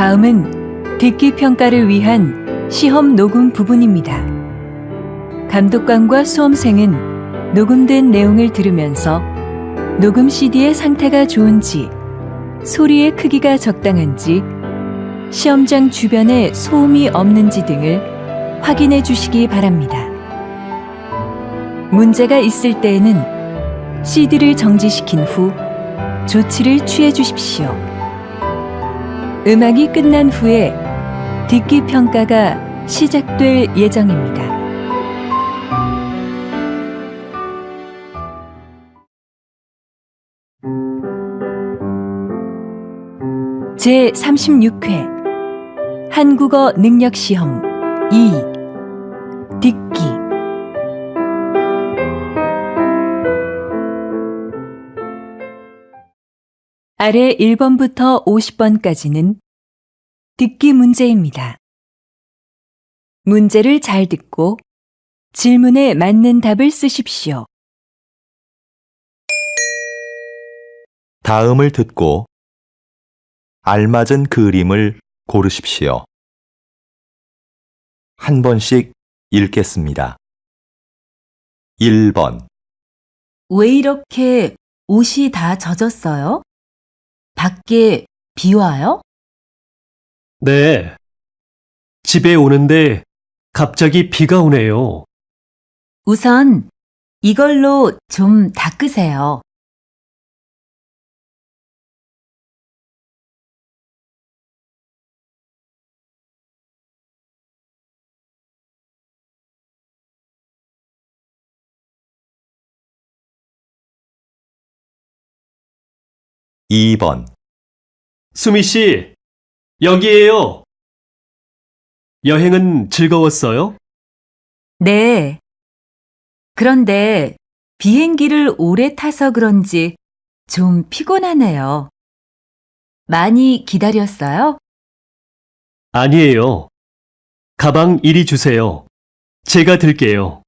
다음은 듣기 평가를 위한 시험 녹음 부분입니다. 감독관과 수험생은 녹음된 내용을 들으면서 녹음 CD의 상태가 좋은지, 소리의 크기가 적당한지, 시험장 주변에 소음이 없는지 등을 확인해 주시기 바랍니다. 문제가 있을 때에는 CD를 정지시킨 후 조치를 취해 주십시오. 음악이 끝난 후에 듣기 평가가 시작될 예정입니다. 제36회 한국어 능력 시험 2 듣기. 아래 1번부터 50번까지는 듣기 문제입니다. 문제를 잘 듣고 질문에 맞는 답을 쓰십시오. 다음을 듣고 알맞은 그림을 고르십시오. 한 번씩 읽겠습니다. 1번. 왜 이렇게 옷이 다 젖었어요? 밖에 비 와요? 네. 집에 오는데 갑자기 비가 오네요. 우선 이걸로 좀 닦으세요. 2번. 수미 씨, 여기에요. 여행은 즐거웠어요? 네. 그런데 비행기를 오래 타서 그런지 좀 피곤하네요. 많이 기다렸어요? 아니에요. 가방 이리 주세요. 제가 들게요.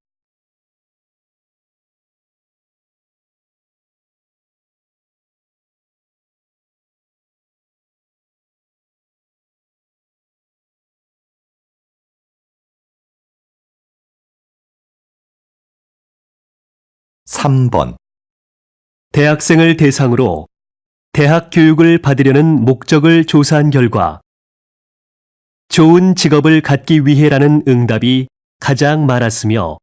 3번. 대학생을 대상으로 대학 교육을 받으려는 목적을 조사한 결과 좋은 직업을 갖기 위해라는 응답이 가장 많았으며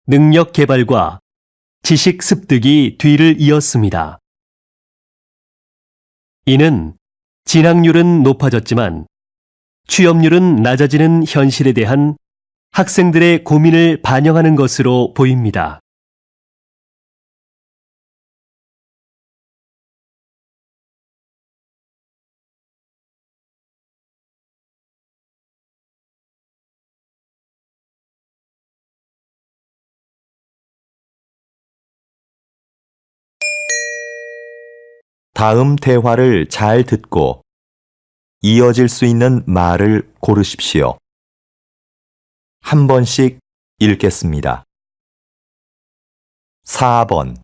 능력 개발과 지식 습득이 뒤를 이었습니다. 이는 진학률은 높아졌지만 취업률은 낮아지는 현실에 대한 학생들의 고민을 반영하는 것으로 보입니다. 다음 대화를 잘 듣고 이어질 수 있는 말을 고르십시오. 한 번씩 읽겠습니다. 4번.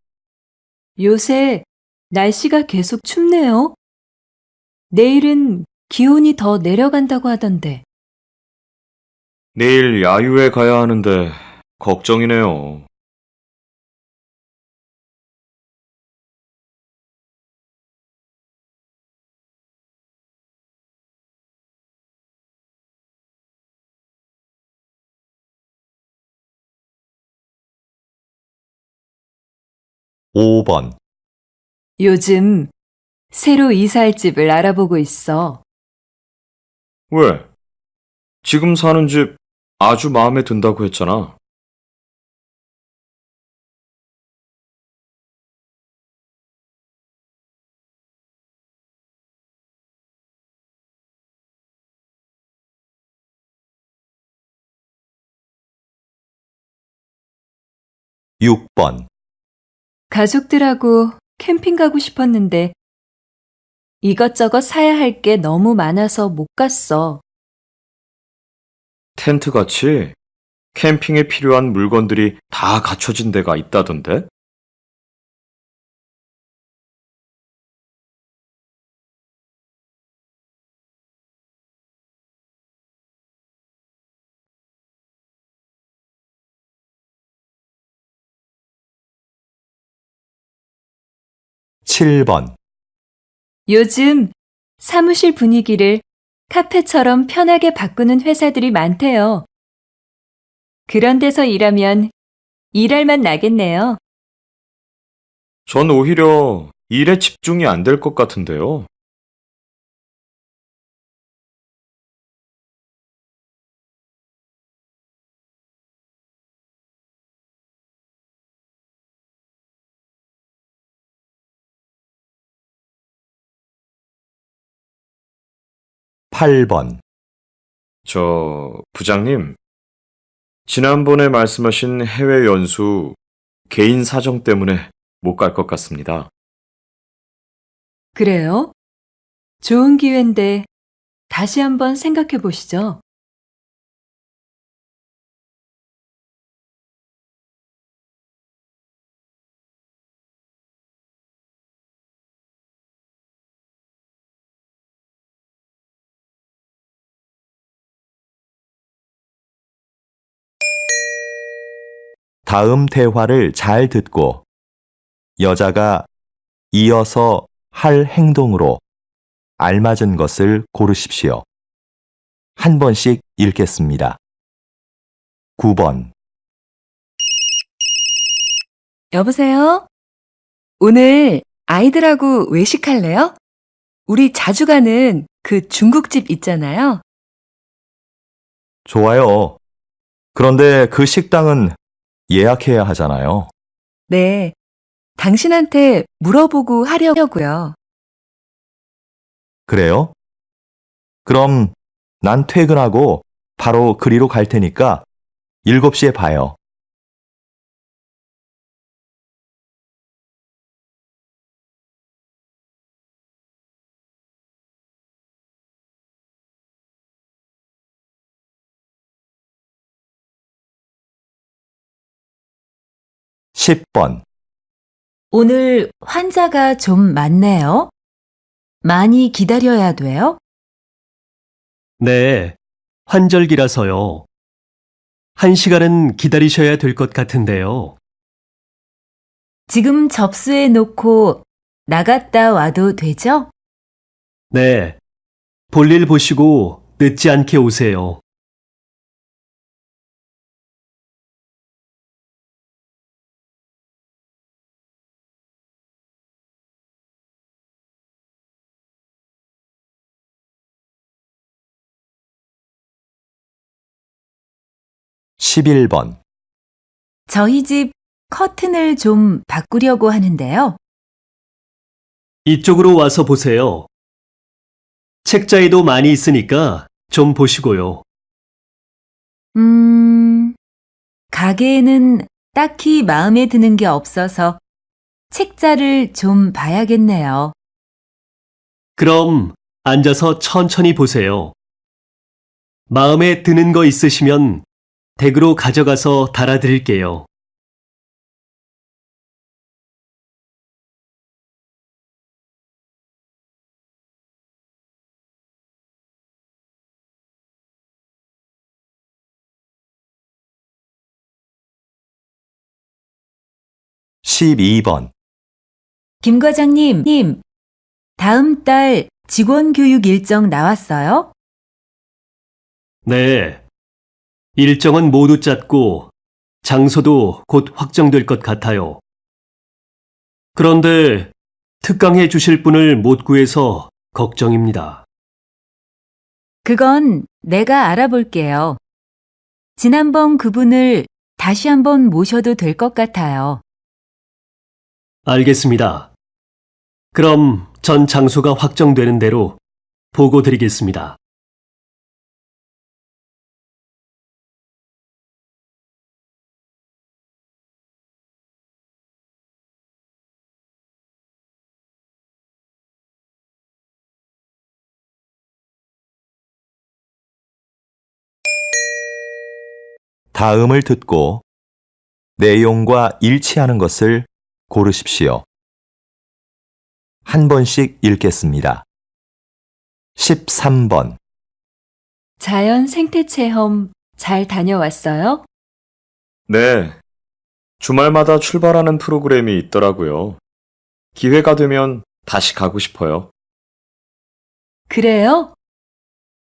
요새 날씨가 계속 춥네요. 내일은 기온이 더 내려간다고 하던데. 내일 야유회 가야 하는데 걱정이네요. 5번. 요즘 새로 이사할 집을 알아보고 있어. 왜? 지금 사는 집 아주 마음에 든다고 했잖아. 6번. 가족들하고 캠핑 가고 싶었는데 이것저것 사야 할 게 너무 많아서 못 갔어. 텐트 같이 캠핑에 필요한 물건들이 다 갖춰진 데가 있다던데? 7번. 요즘 사무실 분위기를 카페처럼 편하게 바꾸는 회사들이 많대요. 그런 데서 일하면 일할 맛 나겠네요. 전 오히려 일에 집중이 안 될 것 같은데요. 팔 번. 부장님, 지난번에 말씀하신 해외 연수 개인 사정 때문에 못 갈 것 같습니다. 그래요? 좋은 기회인데 다시 한번 생각해 보시죠. 다음 대화를 잘 듣고 여자가 이어서 할 행동으로 알맞은 것을 고르십시오. 한 번씩 읽겠습니다. 9번. 여보세요? 오늘 아이들하고 외식할래요? 우리 자주 가는 그 중국집 있잖아요. 좋아요. 그런데 그 식당은 예약해야 하잖아요. 네. 당신한테 물어보고 하려고요. 그래요? 그럼 난 퇴근하고 바로 그리로 갈 테니까 7시에 봐요. 십 번. 오늘 환자가 좀 많네요. 많이 기다려야 돼요? 네, 환절기라서요. 1시간은 기다리셔야 될 것 같은데요. 지금 접수해 놓고 나갔다 와도 되죠? 네, 볼일 보시고 늦지 않게 오세요. 십일 번. 저희 집 커튼을 좀 바꾸려고 하는데요. 이쪽으로 와서 보세요. 책자에도 많이 있으니까 좀 보시고요. 가게에는 딱히 마음에 드는 게 없어서 책자를 좀 봐야겠네요. 그럼 앉아서 천천히 보세요. 마음에 드는 거 있으시면 댁으로 가져가서 달아드릴게요. 십이 번. 김 과장님, 다음 달 직원 교육 일정 나왔어요? 네. 일정은 모두 짰고 장소도 곧 확정될 것 같아요. 그런데 특강해 주실 분을 못 구해서 걱정입니다. 그건 내가 알아볼게요. 지난번 그분을 다시 한번 모셔도 될 것 같아요. 알겠습니다. 그럼 전 장소가 확정되는 대로 보고 드리겠습니다. 다음을 듣고 내용과 일치하는 것을 고르십시오. 한 번씩 읽겠습니다. 13번. 자연 생태 체험 잘 다녀왔어요? 네. 주말마다 출발하는 프로그램이 있더라고요. 기회가 되면 다시 가고 싶어요. 그래요?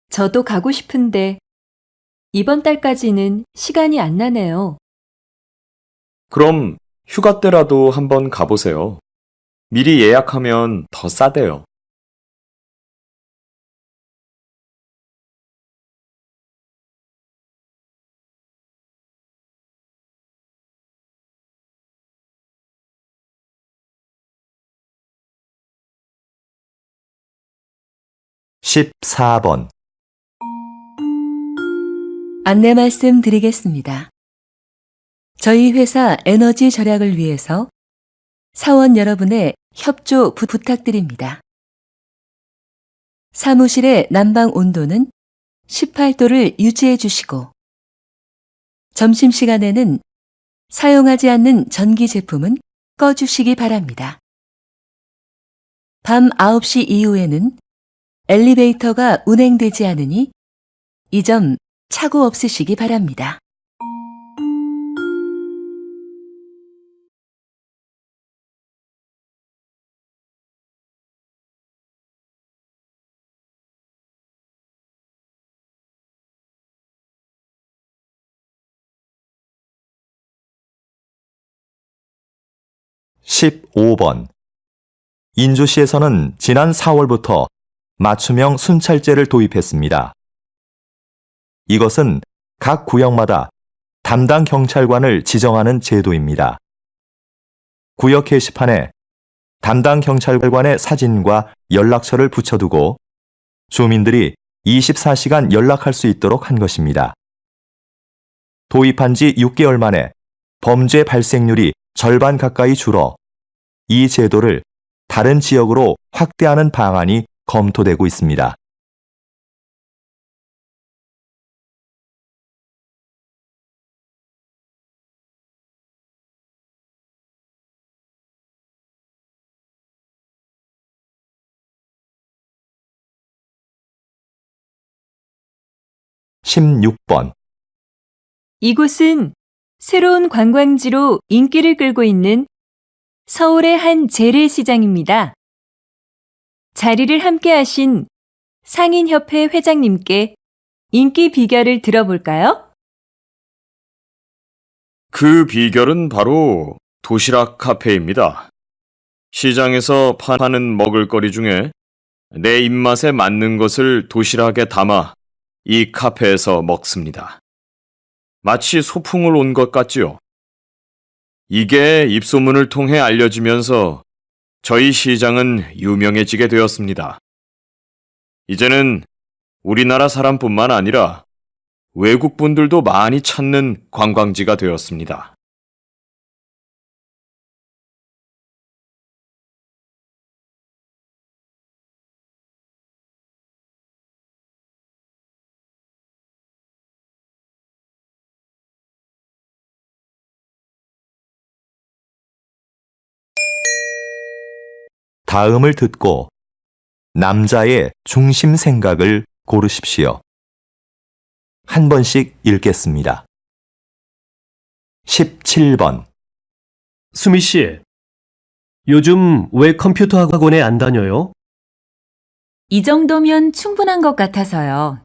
저도 가고 싶은데 이번 달까지는 시간이 안 나네요. 그럼 휴가 때라도 한번 가보세요. 미리 예약하면 더 싸대요. 십사 번 안내 말씀 드리겠습니다. 저희 회사 에너지 절약을 위해서 사원 여러분의 협조 부탁드립니다. 사무실의 난방 온도는 18도를 유지해 주시고, 점심시간에는 사용하지 않는 전기 제품은 꺼주시기 바랍니다. 밤 9시 이후에는 엘리베이터가 운행되지 않으니 이 점 착오 없으시기 바랍니다. 십오 번 인주시에서는 지난 4월부터 맞춤형 순찰제를 도입했습니다. 이것은 각 구역마다 담당 경찰관을 지정하는 제도입니다. 구역 게시판에 담당 경찰관의 사진과 연락처를 붙여두고 주민들이 24시간 연락할 수 있도록 한 것입니다. 도입한 지 6개월 만에 범죄 발생률이 절반 가까이 줄어 이 제도를 다른 지역으로 확대하는 방안이 검토되고 있습니다. 십육 번 이곳은 새로운 관광지로 인기를 끌고 있는 서울의 한 재래시장입니다. 자리를 함께 하신 상인협회 회장님께 인기 비결을 들어볼까요? 그 비결은 바로 도시락 카페입니다. 시장에서 파는 먹을거리 중에 내 입맛에 맞는 것을 도시락에 담아 이 카페에서 먹습니다. 마치 소풍을 온 것 같지요. 이게 입소문을 통해 알려지면서 저희 시장은 유명해지게 되었습니다. 이제는 우리나라 사람뿐만 아니라 외국 분들도 많이 찾는 관광지가 되었습니다. 다음을 듣고 남자의 중심 생각을 고르십시오. 한 번씩 읽겠습니다. 17번 수미 씨, 요즘 왜 컴퓨터 학원에 안 다녀요? 이 정도면 충분한 것 같아서요.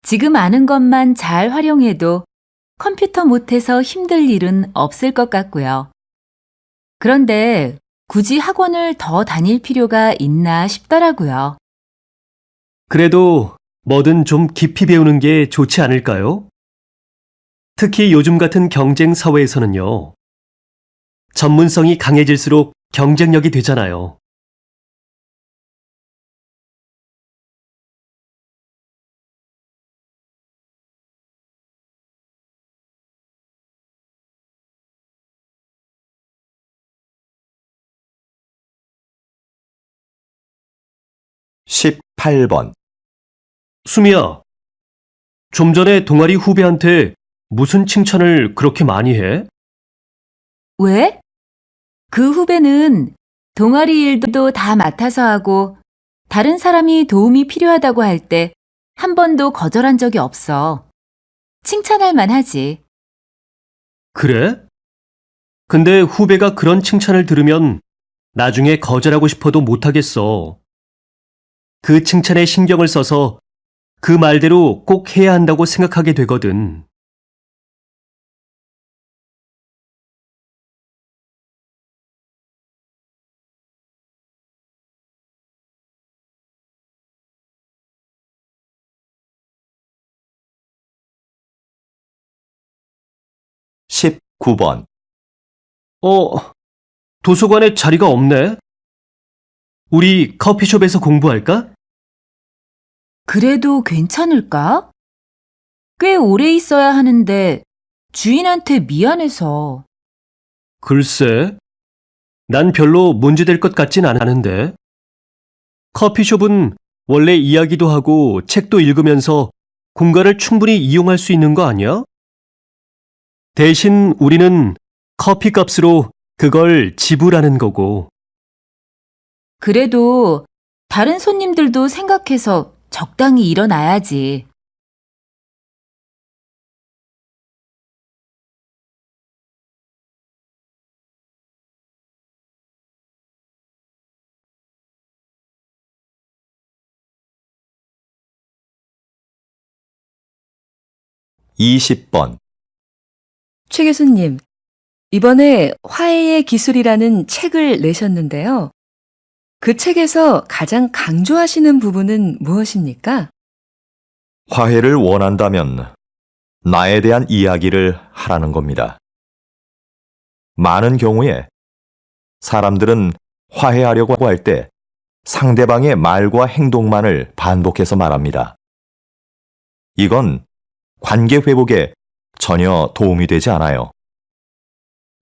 지금 아는 것만 잘 활용해도 컴퓨터 못해서 힘들 일은 없을 것 같고요. 그런데 굳이 학원을 더 다닐 필요가 있나 싶더라고요. 그래도 뭐든 좀 깊이 배우는 게 좋지 않을까요? 특히 요즘 같은 경쟁 사회에서는요. 전문성이 강해질수록 경쟁력이 되잖아요. 십팔 번 수미야, 좀 전에 동아리 후배한테 무슨 칭찬을 그렇게 많이 해? 왜? 그 후배는 동아리 일도 다 맡아서 하고 다른 사람이 도움이 필요하다고 할 때 한 번도 거절한 적이 없어. 칭찬할 만하지. 그래? 근데 후배가 그런 칭찬을 들으면 나중에 거절하고 싶어도 못하겠어. 그 칭찬에 신경을 써서 그 말대로 꼭 해야 한다고 생각하게 되거든. 십구 번 도서관에 자리가 없네? 우리 커피숍에서 공부할까? 그래도 괜찮을까? 꽤 오래 있어야 하는데 주인한테 미안해서. 글쎄, 난 별로 문제될 것 같진 않은데. 커피숍은 원래 이야기도 하고 책도 읽으면서 공간을 충분히 이용할 수 있는 거 아니야? 대신 우리는 커피 값으로 그걸 지불하는 거고. 그래도 다른 손님들도 생각해서 적당히 일어나야지. 이십 번 최 교수님, 이번에 화해의 기술이라는 책을 내셨는데요. 그 책에서 가장 강조하시는 부분은 무엇입니까? 화해를 원한다면 나에 대한 이야기를 하라는 겁니다. 많은 경우에 사람들은 화해하려고 할 때 상대방의 말과 행동만을 반복해서 말합니다. 이건 관계 회복에 전혀 도움이 되지 않아요.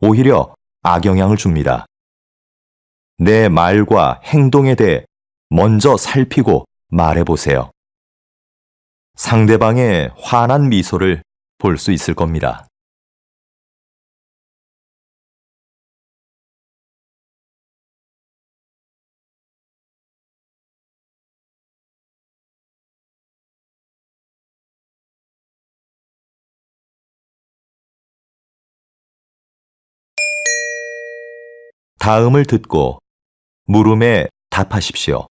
오히려 악영향을 줍니다. 내 말과 행동에 대해 먼저 살피고 말해보세요. 상대방의 환한 미소를 볼 수 있을 겁니다. 다음을 듣고 물음에 답하십시오.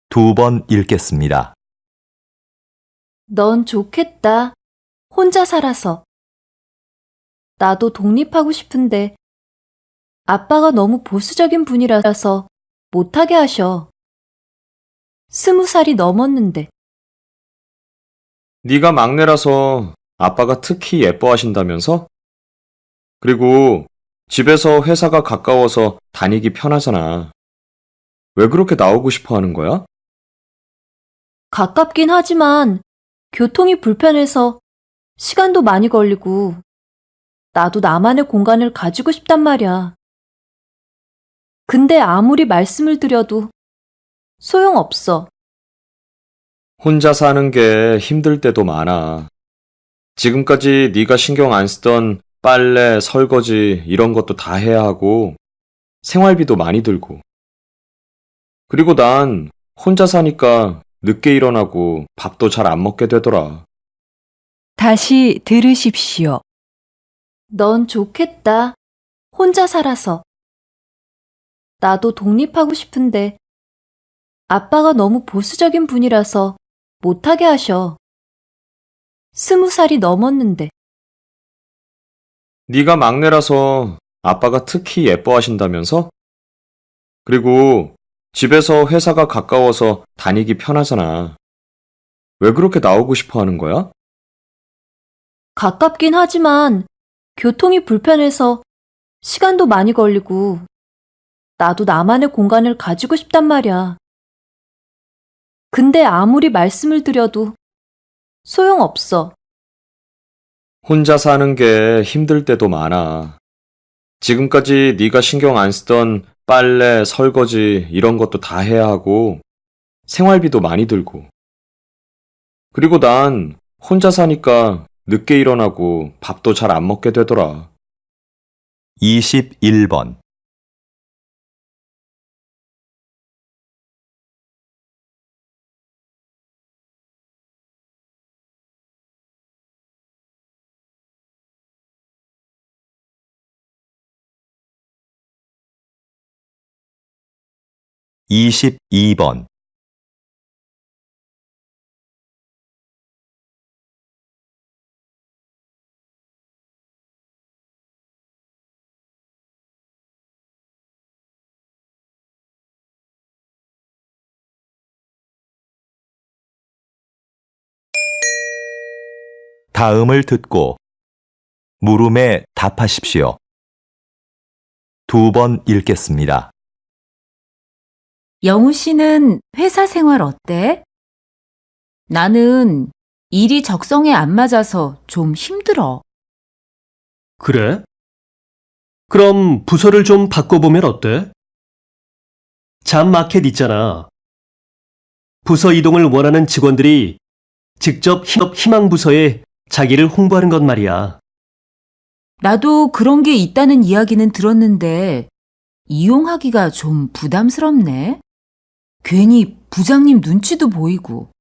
두 번 읽겠습니다. 넌 좋겠다. 혼자 살아서. 나도 독립하고 싶은데 아빠가 너무 보수적인 분이라서 못하게 하셔. 20살이 넘었는데. 네가 막내라서 아빠가 특히 예뻐하신다면서? 그리고 집에서 회사가 가까워서 다니기 편하잖아. 왜 그렇게 나오고 싶어 하는 거야? 가깝긴 하지만 교통이 불편해서 시간도 많이 걸리고 나도 나만의 공간을 가지고 싶단 말이야. 근데 아무리 말씀을 드려도 소용없어. 혼자 사는 게 힘들 때도 많아. 지금까지 네가 신경 안 쓰던 빨래, 설거지 이런 것도 다 해야 하고 생활비도 많이 들고. 그리고 난 혼자 사니까 늦게 일어나고 밥도 잘 안 먹게 되더라. 다시 들으십시오. 넌 좋겠다. 혼자 살아서. 나도 독립하고 싶은데 아빠가 너무 보수적인 분이라서 못하게 하셔. 20살이 넘었는데. 네가 막내라서 아빠가 특히 예뻐하신다면서? 그리고 집에서 회사가 가까워서 다니기 편하잖아. 왜 그렇게 나오고 싶어 하는 거야? 가깝긴 하지만 교통이 불편해서 시간도 많이 걸리고 나도 나만의 공간을 가지고 싶단 말이야. 근데 아무리 말씀을 드려도 소용없어. 혼자 사는 게 힘들 때도 많아. 지금까지 네가 신경 안 쓰던 빨래, 설거지 이런 것도 다 해야 하고 생활비도 많이 들고. 그리고 난 혼자 사니까 늦게 일어나고 밥도 잘 안 먹게 되더라. 21번 22번, 다음을 듣고 물음에 답하십시오. 2번 읽겠습니다. 영우 씨는 회사 생활 어때? 나는 일이 적성에 안 맞아서 좀 힘들어. 그래? 그럼 부서를 좀 바꿔보면 어때? 잡마켓 있잖아. 부서 이동을 원하는 직원들이 직접 희망부서에 자기를 홍보하는 것 말이야. 나도 그런 게 있다는 이야기는 들었는데 이용하기가 좀 부담스럽네. 괜히 부장님 눈치도 보이고.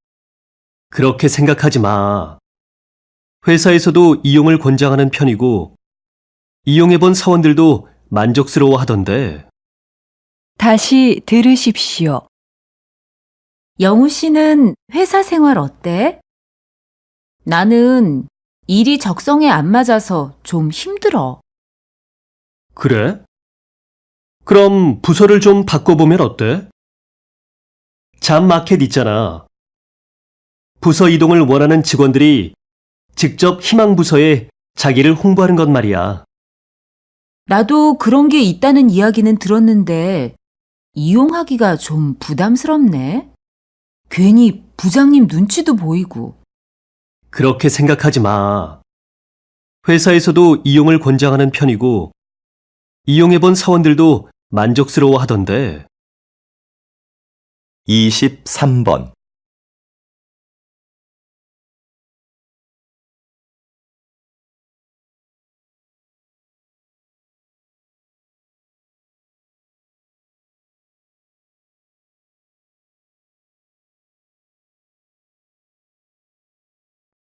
그렇게 생각하지 마. 회사에서도 이용을 권장하는 편이고, 이용해본 사원들도 만족스러워 하던데. 다시 들으십시오. 영우 씨는 회사 생활 어때? 나는 일이 적성에 안 맞아서 좀 힘들어. 그래? 그럼 부서를 좀 바꿔보면 어때? 잡마켓 있잖아. 부서 이동을 원하는 직원들이 직접 희망부서에 자기를 홍보하는 것 말이야. 나도 그런 게 있다는 이야기는 들었는데 이용하기가 좀 부담스럽네. 괜히 부장님 눈치도 보이고. 그렇게 생각하지 마. 회사에서도 이용을 권장하는 편이고, 이용해본 사원들도 만족스러워 하던데. 23번,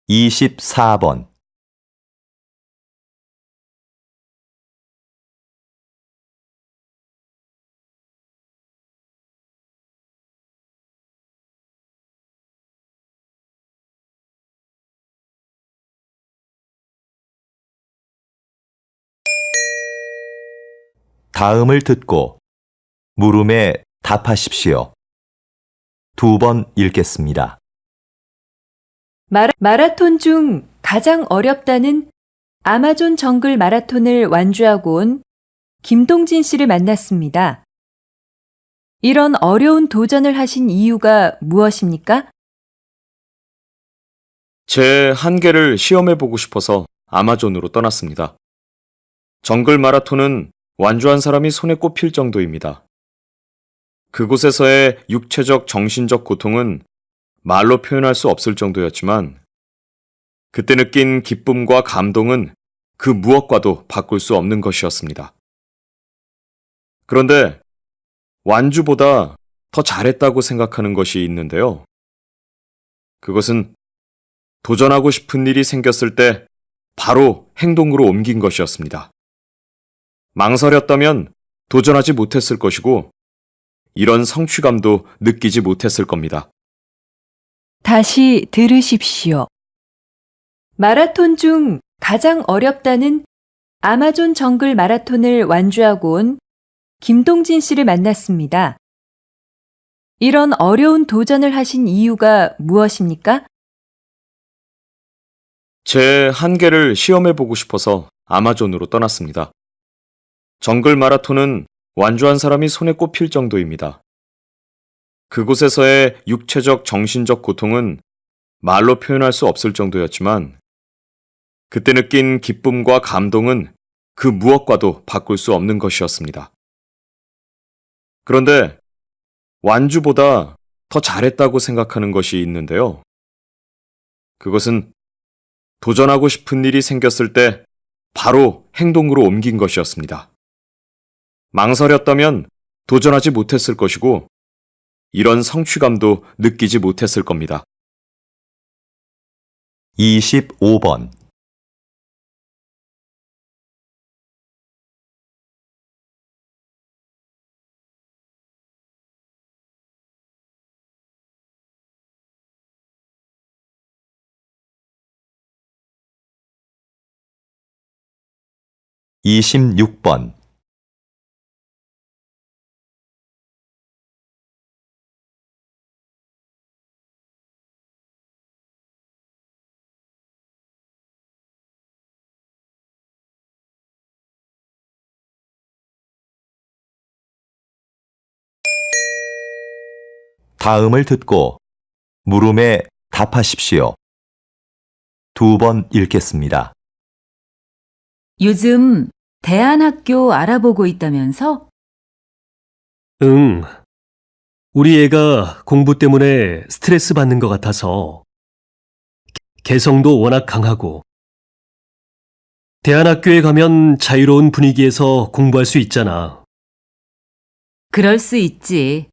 (24번) 다음을 듣고 물음에 답하십시오. 2번 읽겠습니다. 마라톤 중 가장 어렵다는 아마존 정글 마라톤을 완주하고 온 김동진 씨를 만났습니다. 이런 어려운 도전을 하신 이유가 무엇입니까? 제 한계를 시험해보고 싶어서 아마존으로 떠났습니다. 정글 마라톤은 완주한 사람이 손에 꼽힐 정도입니다. 그곳에서의 육체적, 정신적 고통은 말로 표현할 수 없을 정도였지만 그때 느낀 기쁨과 감동은 그 무엇과도 바꿀 수 없는 것이었습니다. 그런데 완주보다 더 잘했다고 생각하는 것이 있는데요. 그것은 도전하고 싶은 일이 생겼을 때 바로 행동으로 옮긴 것이었습니다. 망설였다면 도전하지 못했을 것이고 이런 성취감도 느끼지 못했을 겁니다. 다시 들으십시오. 마라톤 중 가장 어렵다는 아마존 정글 마라톤을 완주하고 온 김동진 씨를 만났습니다. 이런 어려운 도전을 하신 이유가 무엇입니까? 제 한계를 시험해보고 싶어서 아마존으로 떠났습니다. 정글 마라톤은 완주한 사람이 손에 꼽힐 정도입니다. 그곳에서의 육체적, 정신적 고통은 말로 표현할 수 없을 정도였지만 그때 느낀 기쁨과 감동은 그 무엇과도 바꿀 수 없는 것이었습니다. 그런데 완주보다 더 잘했다고 생각하는 것이 있는데요. 그것은 도전하고 싶은 일이 생겼을 때 바로 행동으로 옮긴 것이었습니다. 망설였다면 도전하지 못했을 것이고 이런 성취감도 느끼지 못했을 겁니다. 25번 26번, 다음을 듣고 물음에 답하십시오. 2번 읽겠습니다. 요즘 대안학교 알아보고 있다면서? 응. 우리 애가 공부 때문에 스트레스 받는 것 같아서 개성도 워낙 강하고 대안학교에 가면 자유로운 분위기에서 공부할 수 있잖아. 그럴 수 있지.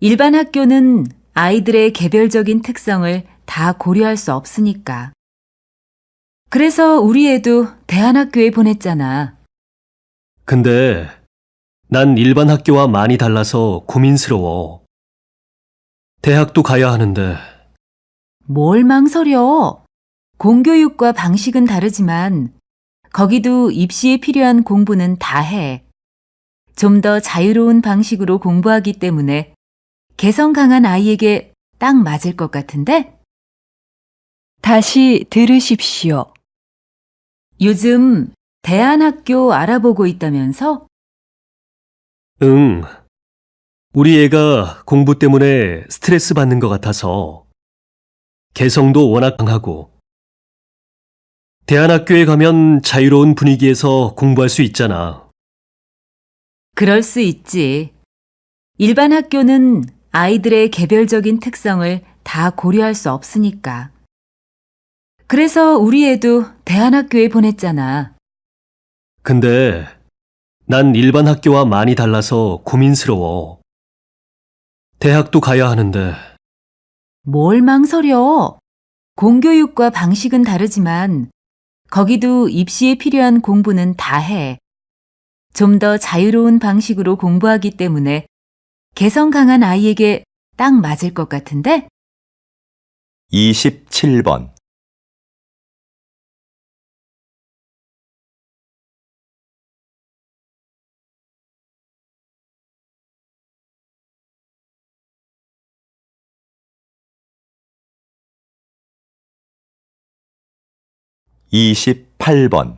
일반 학교는 아이들의 개별적인 특성을 다 고려할 수 없으니까. 그래서 우리 애도 대안학교에 보냈잖아. 근데 난 일반 학교와 많이 달라서 고민스러워. 대학도 가야 하는데 뭘 망설여? 공교육과 방식은 다르지만 거기도 입시에 필요한 공부는 다 해. 좀 더 자유로운 방식으로 공부하기 때문에 개성 강한 아이에게 딱 맞을 것 같은데? 다시 들으십시오. 요즘 대안학교 알아보고 있다면서? 응. 우리 애가 공부 때문에 스트레스 받는 것 같아서 개성도 워낙 강하고 대안학교에 가면 자유로운 분위기에서 공부할 수 있잖아. 그럴 수 있지. 일반 학교는 아이들의 개별적인 특성을 다 고려할 수 없으니까. 그래서 우리 애도 대안학교에 보냈잖아. 근데 난 일반 학교와 많이 달라서 고민스러워. 대학도 가야 하는데 뭘 망설여? 공교육과 방식은 다르지만 거기도 입시에 필요한 공부는 다 해. 좀 더 자유로운 방식으로 공부하기 때문에 개성 강한 아이에게 딱 맞을 것 같은데? 27번, (28번)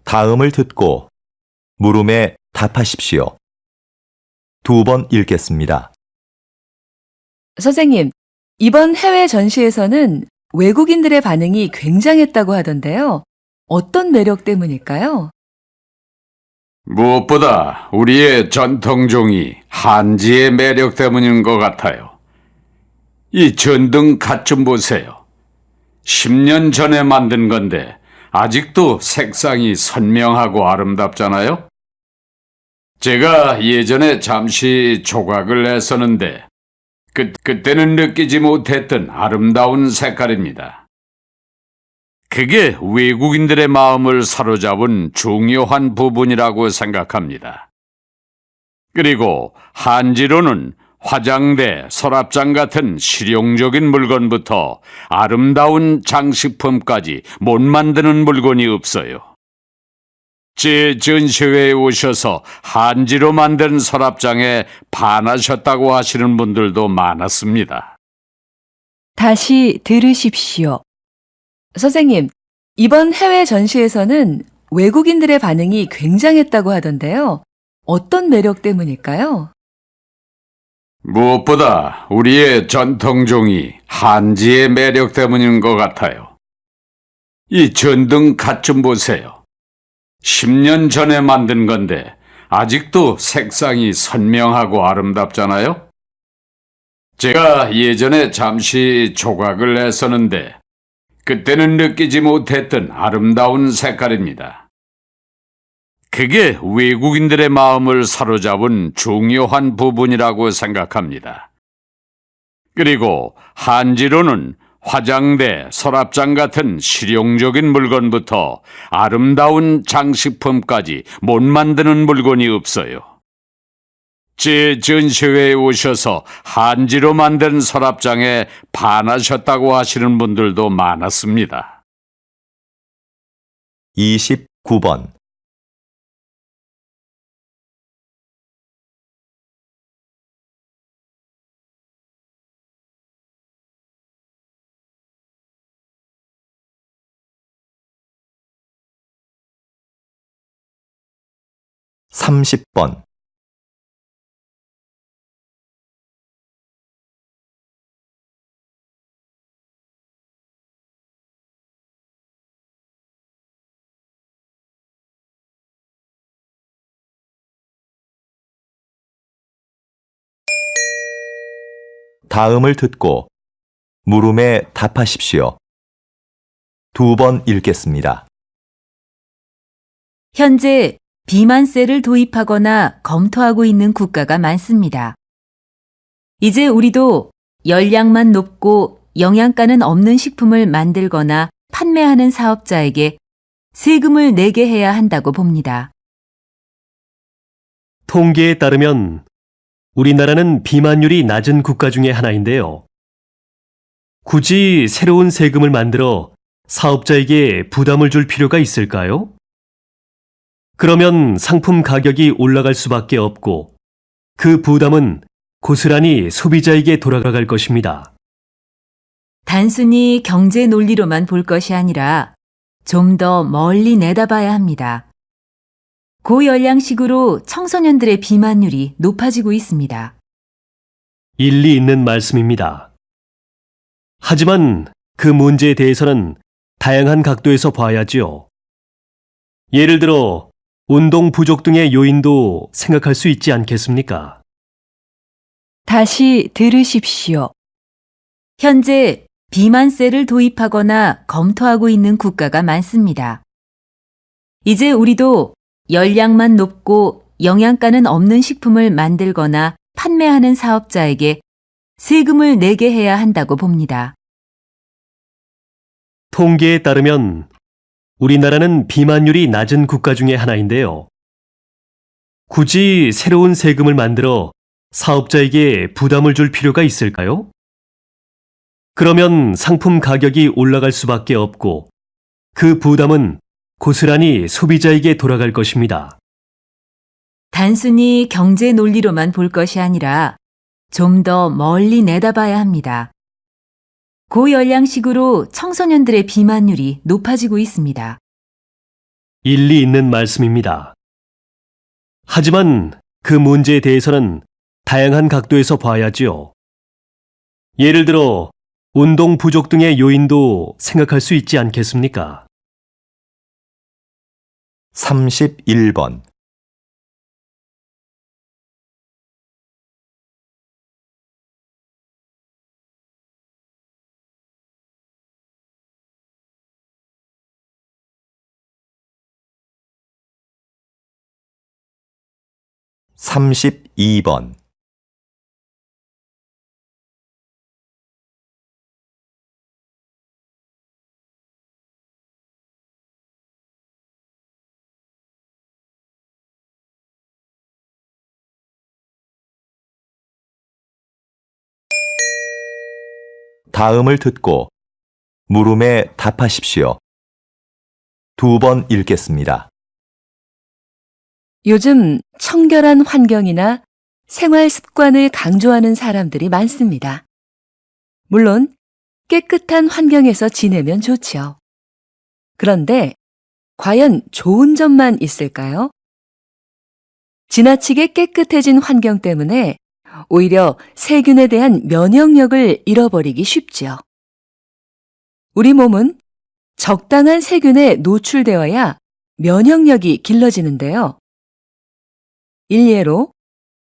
다음을 듣고 물음에 답하십시오. 2번 읽겠습니다. 선생님, 이번 해외 전시에서는 외국인들의 반응이 굉장했다고 하던데요. 어떤 매력 때문일까요? 무엇보다 우리의 전통종이 한지의 매력 때문인 것 같아요. 이 전등 갓 좀 보세요. 10년 전에 만든 건데 아직도 색상이 선명하고 아름답잖아요? 제가 예전에 잠시 조각을 했었는데 그때는 느끼지 못했던 아름다운 색깔입니다. 그게 외국인들의 마음을 사로잡은 중요한 부분이라고 생각합니다. 그리고 한지로는 화장대, 서랍장 같은 실용적인 물건부터 아름다운 장식품까지 못 만드는 물건이 없어요. 제 전시회에 오셔서 한지로 만든 서랍장에 반하셨다고 하시는 분들도 많았습니다. 다시 들으십시오. 선생님, 이번 해외 전시에서는 외국인들의 반응이 굉장했다고 하던데요. 어떤 매력 때문일까요? 무엇보다 우리의 전통종이 한지의 매력 때문인 것 같아요. 이 전등 갓 좀 보세요. 10년 전에 만든 건데 아직도 색상이 선명하고 아름답잖아요? 제가 예전에 잠시 조각을 했었는데 그때는 느끼지 못했던 아름다운 색깔입니다. 그게 외국인들의 마음을 사로잡은 중요한 부분이라고 생각합니다. 그리고 한지로는 화장대, 서랍장 같은 실용적인 물건부터 아름다운 장식품까지 못 만드는 물건이 없어요. 제 전시회에 오셔서 한지로 만든 서랍장에 반하셨다고 하시는 분들도 많았습니다. 29번. 삼십 번. 다음을 듣고 물음에 답하십시오. 2번 읽겠습니다. 현재 비만세를 도입하거나 검토하고 있는 국가가 많습니다. 이제 우리도 열량만 높고 영양가는 없는 식품을 만들거나 판매하는 사업자에게 세금을 내게 해야 한다고 봅니다. 통계에 따르면 우리나라는 비만율이 낮은 국가 중에 하나인데요. 굳이 새로운 세금을 만들어 사업자에게 부담을 줄 필요가 있을까요? 그러면 상품 가격이 올라갈 수밖에 없고 그 부담은 고스란히 소비자에게 돌아갈 것입니다. 단순히 경제 논리로만 볼 것이 아니라 좀 더 멀리 내다봐야 합니다. 고열량식으로 청소년들의 비만율이 높아지고 있습니다. 일리 있는 말씀입니다. 하지만 그 문제에 대해서는 다양한 각도에서 봐야지요. 예를 들어 운동 부족 등의 요인도 생각할 수 있지 않겠습니까? 다시 들으십시오. 현재 비만세를 도입하거나 검토하고 있는 국가가 많습니다. 이제 우리도 열량만 높고 영양가는 없는 식품을 만들거나 판매하는 사업자에게 세금을 내게 해야 한다고 봅니다. 통계에 따르면 우리나라는 비만율이 낮은 국가 중에 하나인데요. 굳이 새로운 세금을 만들어 사업자에게 부담을 줄 필요가 있을까요? 그러면 상품 가격이 올라갈 수밖에 없고 그 부담은 고스란히 소비자에게 돌아갈 것입니다. 단순히 경제 논리로만 볼 것이 아니라 좀 더 멀리 내다봐야 합니다. 고열량식으로 청소년들의 비만율이 높아지고 있습니다. 일리 있는 말씀입니다. 하지만 그 문제에 대해서는 다양한 각도에서 봐야지요. 예를 들어 운동 부족 등의 요인도 생각할 수 있지 않겠습니까? 31번. (32번) 다음을 듣고 물음에 답하십시오. 2번 읽겠습니다. 요즘 청결한 환경이나 생활 습관을 강조하는 사람들이 많습니다. 물론 깨끗한 환경에서 지내면 좋죠. 그런데 과연 좋은 점만 있을까요? 지나치게 깨끗해진 환경 때문에 오히려 세균에 대한 면역력을 잃어버리기 쉽죠. 우리 몸은 적당한 세균에 노출되어야 면역력이 길러지는데요. 일례로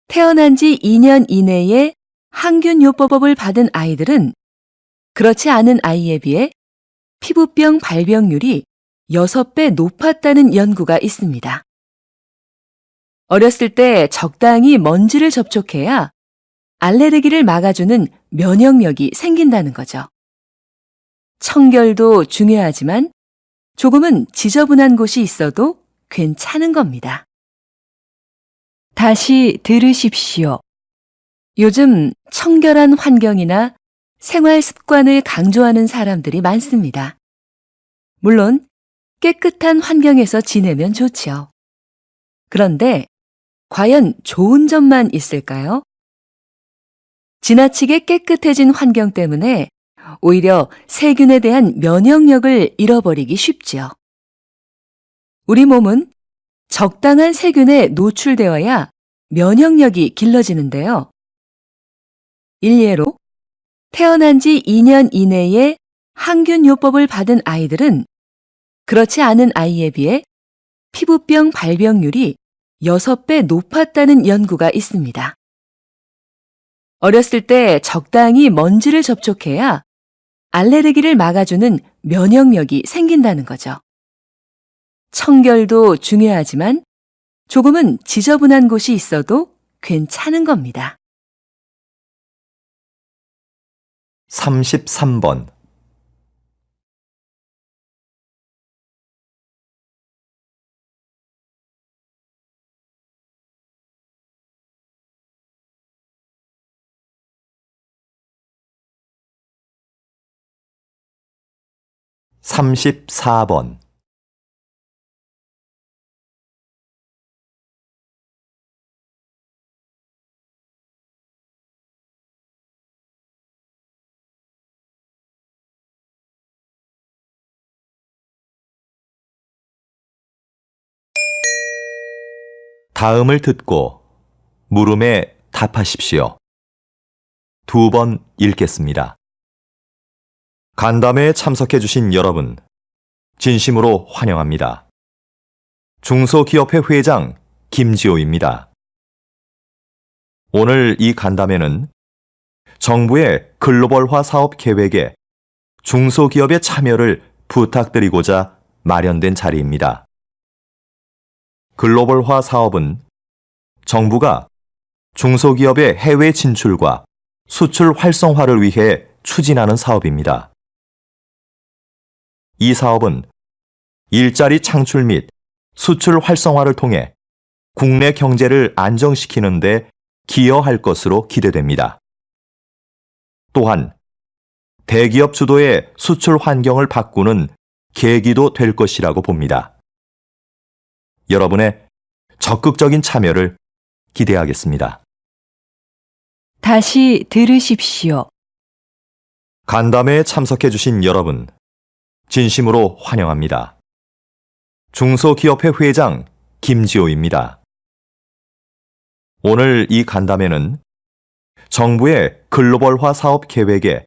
태어난 지 2년 이내에 항균요법을 받은 아이들은 그렇지 않은 아이에 비해 피부병 발병률이 6배 높았다는 연구가 있습니다. 어렸을 때 적당히 먼지를 접촉해야 알레르기를 막아주는 면역력이 생긴다는 거죠. 청결도 중요하지만 조금은 지저분한 곳이 있어도 괜찮은 겁니다. 다시 들으십시오. 요즘 청결한 환경이나 생활 습관을 강조하는 사람들이 많습니다. 물론 깨끗한 환경에서 지내면 좋지요. 그런데 과연 좋은 점만 있을까요? 지나치게 깨끗해진 환경 때문에 오히려 세균에 대한 면역력을 잃어버리기 쉽지요. 우리 몸은 적당한 세균에 노출되어야 면역력이 길러지는데요. 일례로 태어난 지 2년 이내에 항균요법을 받은 아이들은 그렇지 않은 아이에 비해 피부병 발병률이 6배 높았다는 연구가 있습니다. 어렸을 때 적당히 먼지를 접촉해야 알레르기를 막아주는 면역력이 생긴다는 거죠. 청결도 중요하지만 조금은 지저분한 곳이 있어도 괜찮은 겁니다. 33번. (34번) 다음을 듣고 물음에 답하십시오. 2번 읽겠습니다. 간담회에 참석해주신 여러분, 진심으로 환영합니다. 중소기업회 회장 김지호입니다. 오늘 이 간담회는 정부의 글로벌화 사업 계획에 중소기업의 참여를 부탁드리고자 마련된 자리입니다. 글로벌화 사업은 정부가 중소기업의 해외 진출과 수출 활성화를 위해 추진하는 사업입니다. 이 사업은 일자리 창출 및 수출 활성화를 통해 국내 경제를 안정시키는 데 기여할 것으로 기대됩니다. 또한 대기업 주도의 수출 환경을 바꾸는 계기도 될 것이라고 봅니다. 여러분의 적극적인 참여를 기대하겠습니다. 다시 들으십시오. 간담회에 참석해주신 여러분, 진심으로 환영합니다. 중소기업회 회장 김지호입니다. 오늘 이 간담회는 정부의 글로벌화 사업 계획에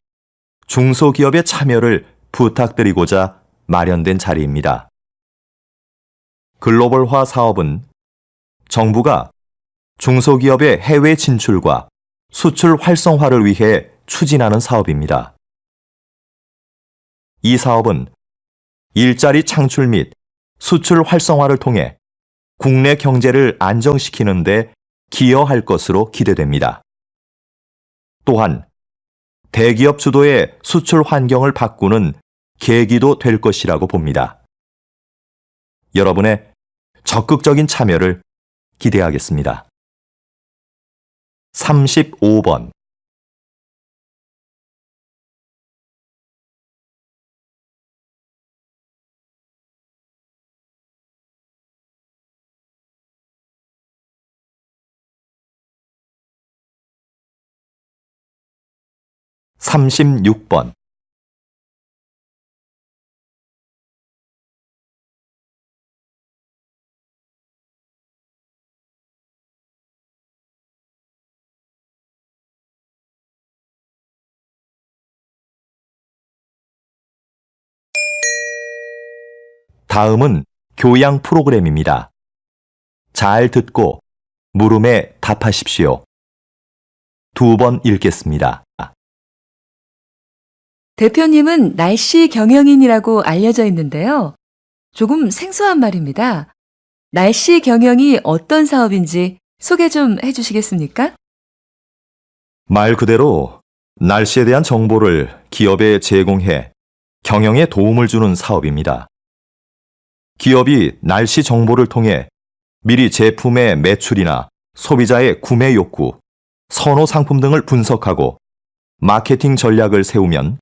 중소기업의 참여를 부탁드리고자 마련된 자리입니다. 글로벌화 사업은 정부가 중소기업의 해외 진출과 수출 활성화를 위해 추진하는 사업입니다. 이 사업은 일자리 창출 및 수출 활성화를 통해 국내 경제를 안정시키는 데 기여할 것으로 기대됩니다. 또한 대기업 주도의 수출 환경을 바꾸는 계기도 될 것이라고 봅니다. 여러분의 적극적인 참여를 기대하겠습니다. 35번. (36번) 다음은 교양 프로그램입니다. 잘 듣고 물음에 답하십시오. 2번 읽겠습니다. 대표님은 날씨 경영인이라고 알려져 있는데요. 조금 생소한 말입니다. 날씨 경영이 어떤 사업인지 소개 좀 해주시겠습니까? 말 그대로 날씨에 대한 정보를 기업에 제공해 경영에 도움을 주는 사업입니다. 기업이 날씨 정보를 통해 미리 제품의 매출이나 소비자의 구매 욕구, 선호 상품 등을 분석하고 마케팅 전략을 세우면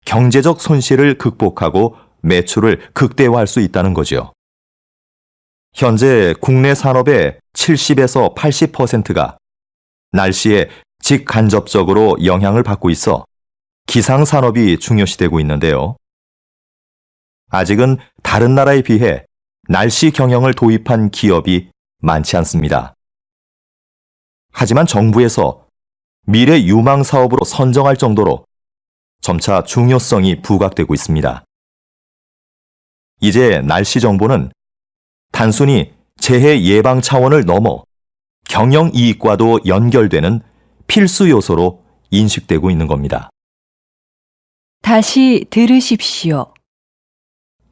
경제적 손실을 극복하고 매출을 극대화할 수 있다는 거죠. 현재 국내 산업의 70에서 80%가 날씨에 직간접적으로 영향을 받고 있어 기상산업이 중요시되고 있는데요. 아직은 다른 나라에 비해 날씨 경영을 도입한 기업이 많지 않습니다. 하지만 정부에서 미래 유망 사업으로 선정할 정도로 점차 중요성이 부각되고 있습니다. 이제 날씨 정보는 단순히 재해 예방 차원을 넘어 경영 이익과도 연결되는 필수 요소로 인식되고 있는 겁니다. 다시 들으십시오.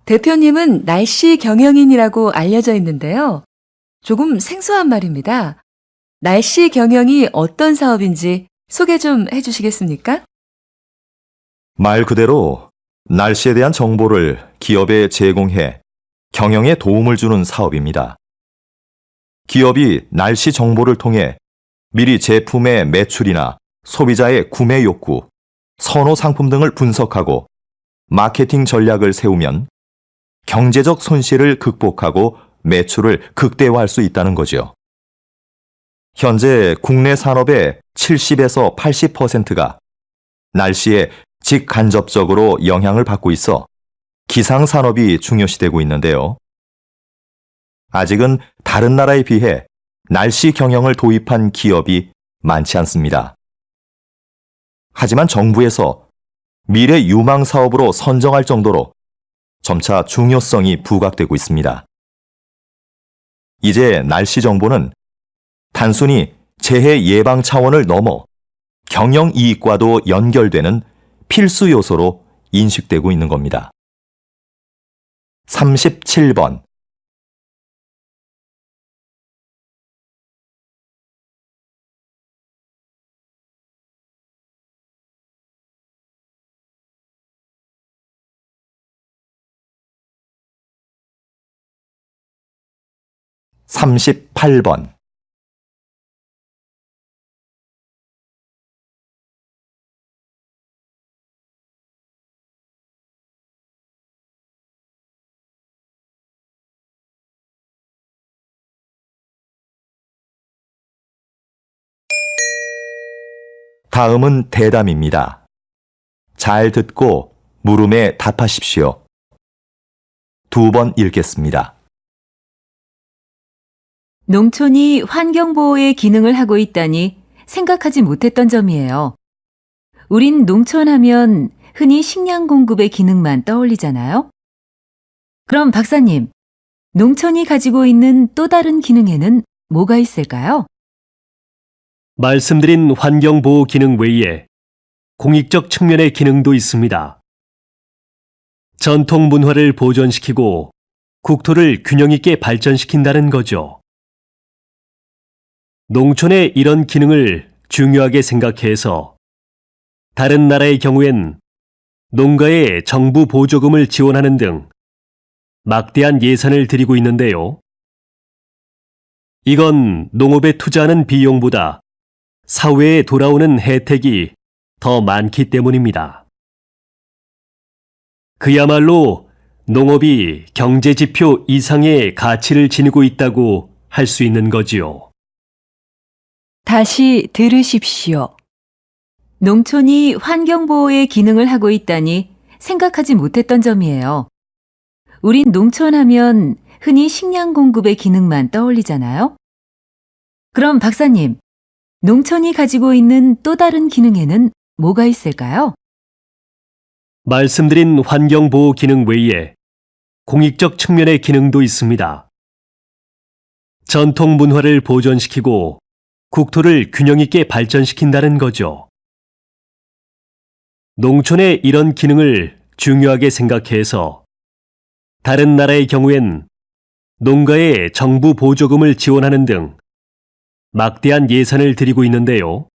대표님은 날씨 경영인이라고 알려져 있는데요. 조금 생소한 말입니다. 날씨 경영이 어떤 사업인지 소개 좀 해주시겠습니까? 말 그대로 날씨에 대한 정보를 기업에 제공해 경영에 도움을 주는 사업입니다. 기업이 날씨 정보를 통해 미리 제품의 매출이나 소비자의 구매 욕구, 선호 상품 등을 분석하고 마케팅 전략을 세우면 경제적 손실을 극복하고 매출을 극대화할 수 있다는 거죠. 현재 국내 산업의 70에서 80%가 날씨에 직간접적으로 영향을 받고 있어 기상산업이 중요시되고 있는데요. 아직은 다른 나라에 비해 날씨 경영을 도입한 기업이 많지 않습니다. 하지만 정부에서 미래 유망 사업으로 선정할 정도로 점차 중요성이 부각되고 있습니다. 이제 날씨 정보는 단순히 재해 예방 차원을 넘어 경영 이익과도 연결되는 필수 요소로 인식되고 있는 겁니다. 37번. (38번) 다음은 대담입니다. 잘 듣고 물음에 답하십시오. 2번 읽겠습니다. 농촌이 환경보호의 기능을 하고 있다니 생각하지 못했던 점이에요. 우린 농촌 하면 흔히 식량 공급의 기능만 떠올리잖아요. 그럼 박사님, 농촌이 가지고 있는 또 다른 기능에는 뭐가 있을까요? 말씀드린 환경보호 기능 외에 공익적 측면의 기능도 있습니다. 전통 문화를 보존시키고 국토를 균형 있게 발전시킨다는 거죠. 농촌의 이런 기능을 중요하게 생각해서 다른 나라의 경우엔 농가에 정부 보조금을 지원하는 등 막대한 예산을 들이고 있는데요. 이건 농업에 투자하는 비용보다 사회에 돌아오는 혜택이 더 많기 때문입니다. 그야말로 농업이 경제지표 이상의 가치를 지니고 있다고 할 수 있는 거지요. 다시 들으십시오. 농촌이 환경보호의 기능을 하고 있다니 생각하지 못했던 점이에요. 우린 농촌 하면 흔히 식량 공급의 기능만 떠올리잖아요. 그럼 박사님, 농촌이 가지고 있는 또 다른 기능에는 뭐가 있을까요? 말씀드린 환경보호 기능 외에 공익적 측면의 기능도 있습니다. 전통 문화를 보존시키고 국토를 균형 있게 발전시킨다는 거죠. 농촌의 이런 기능을 중요하게 생각해서 다른 나라의 경우엔 농가에 정부 보조금을 지원하는 등 막대한 예산을 들이고 있는데요.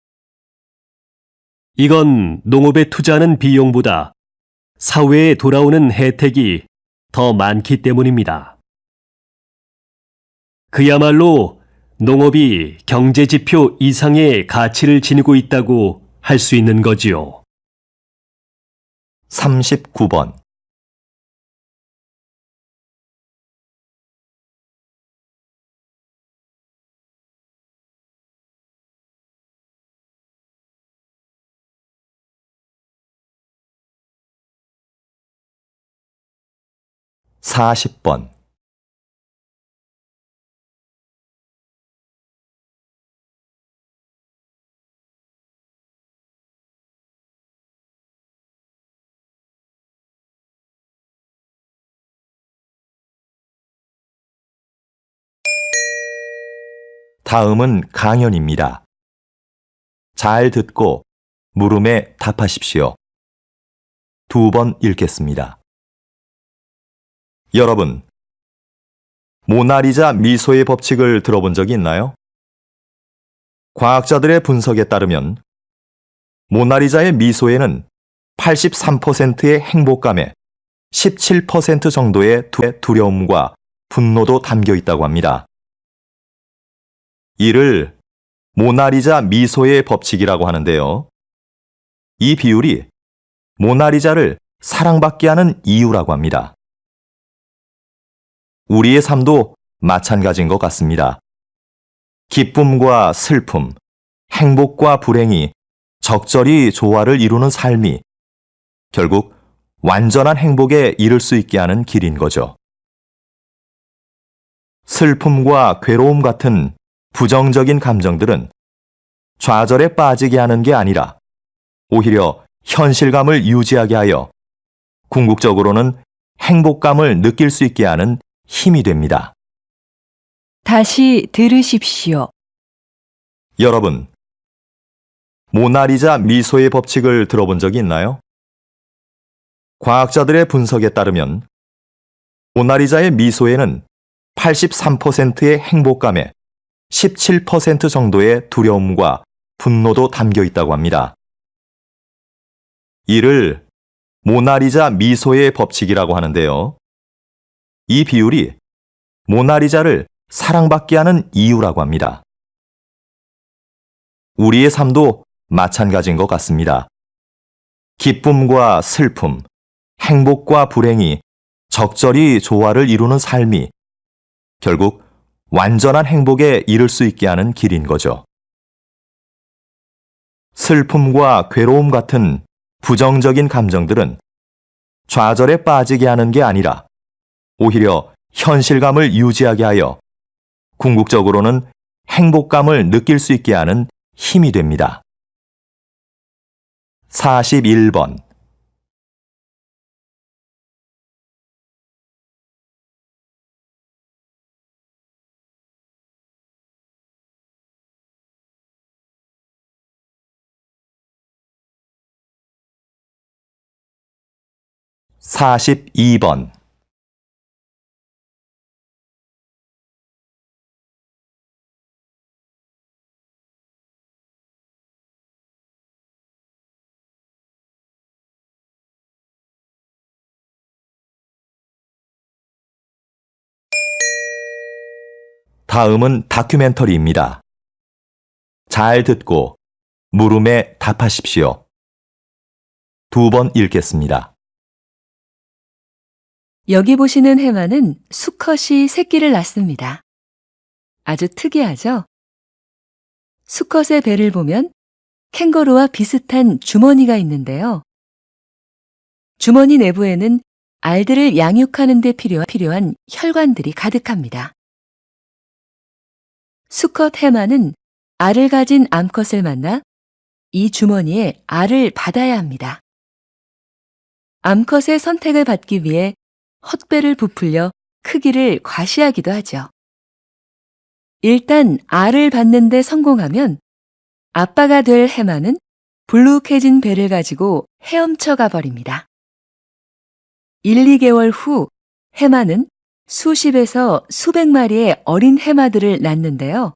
이건 농업에 투자하는 비용보다 사회에 돌아오는 혜택이 더 많기 때문입니다. 그야말로 농업이 경제지표 이상의 가치를 지니고 있다고 할 수 있는 거지요. 39번. 사십 번. 다음은 강연입니다. 잘 듣고 물음에 답하십시오. 2번 읽겠습니다. 여러분, 모나리자 미소의 법칙을 들어본 적이 있나요? 과학자들의 분석에 따르면 모나리자의 미소에는 83%의 행복감에 17% 정도의 두려움과 분노도 담겨 있다고 합니다. 이를 모나리자 미소의 법칙이라고 하는데요. 이 비율이 모나리자를 사랑받게 하는 이유라고 합니다. 우리의 삶도 마찬가지인 것 같습니다. 기쁨과 슬픔, 행복과 불행이 적절히 조화를 이루는 삶이 결국 완전한 행복에 이를 수 있게 하는 길인 거죠. 슬픔과 괴로움 같은 부정적인 감정들은 좌절에 빠지게 하는 게 아니라 오히려 현실감을 유지하게 하여 궁극적으로는 행복감을 느낄 수 있게 하는 힘이 됩니다. 다시 들으십시오. 여러분, 모나리자 미소의 법칙을 들어본 적이 있나요? 과학자들의 분석에 따르면 모나리자의 미소에는 83%의 행복감에 17% 정도의 두려움과 분노도 담겨 있다고 합니다. 이를 모나리자 미소의 법칙이라고 하는데요. 이 비율이 모나리자를 사랑받게 하는 이유라고 합니다. 우리의 삶도 마찬가지인 것 같습니다. 기쁨과 슬픔, 행복과 불행이 적절히 조화를 이루는 삶이 결국 완전한 행복에 이를 수 있게 하는 길인 거죠. 슬픔과 괴로움 같은 부정적인 감정들은 좌절에 빠지게 하는 게 아니라 오히려 현실감을 유지하게 하여 궁극적으로는 행복감을 느낄 수 있게 하는 힘이 됩니다. 41번. (42번) 다음은 다큐멘터리입니다. 잘 듣고 물음에 답하십시오. 2번 읽겠습니다. 여기 보시는 해마는 수컷이 새끼를 낳습니다. 아주 특이하죠? 수컷의 배를 보면 캥거루와 비슷한 주머니가 있는데요. 주머니 내부에는 알들을 양육하는 데 필요한 혈관들이 가득합니다. 수컷 해마는 알을 가진 암컷을 만나 이 주머니에 알을 받아야 합니다. 암컷의 선택을 받기 위해 헛배를 부풀려 크기를 과시하기도 하죠. 일단 알을 받는 데 성공하면 아빠가 될 해마는 불룩해진 배를 가지고 헤엄쳐 가버립니다. 1, 2개월 후 해마는 수십에서 수백 마리의 어린 해마들을 낳는데요.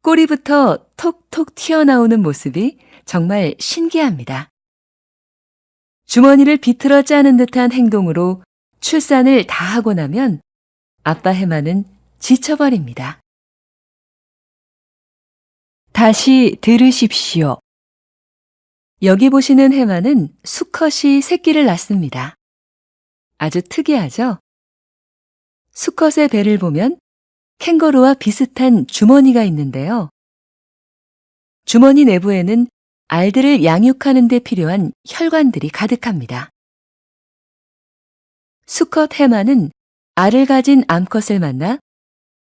꼬리부터 톡톡 튀어나오는 모습이 정말 신기합니다. 주머니를 비틀어 짜는 듯한 행동으로 출산을 다 하고 나면 아빠 해마는 지쳐버립니다. 다시 들으십시오. 여기 보시는 해마는 수컷이 새끼를 낳습니다. 아주 특이하죠? 수컷의 배를 보면 캥거루와 비슷한 주머니가 있는데요. 주머니 내부에는 알들을 양육하는 데 필요한 혈관들이 가득합니다. 수컷 해마는 알을 가진 암컷을 만나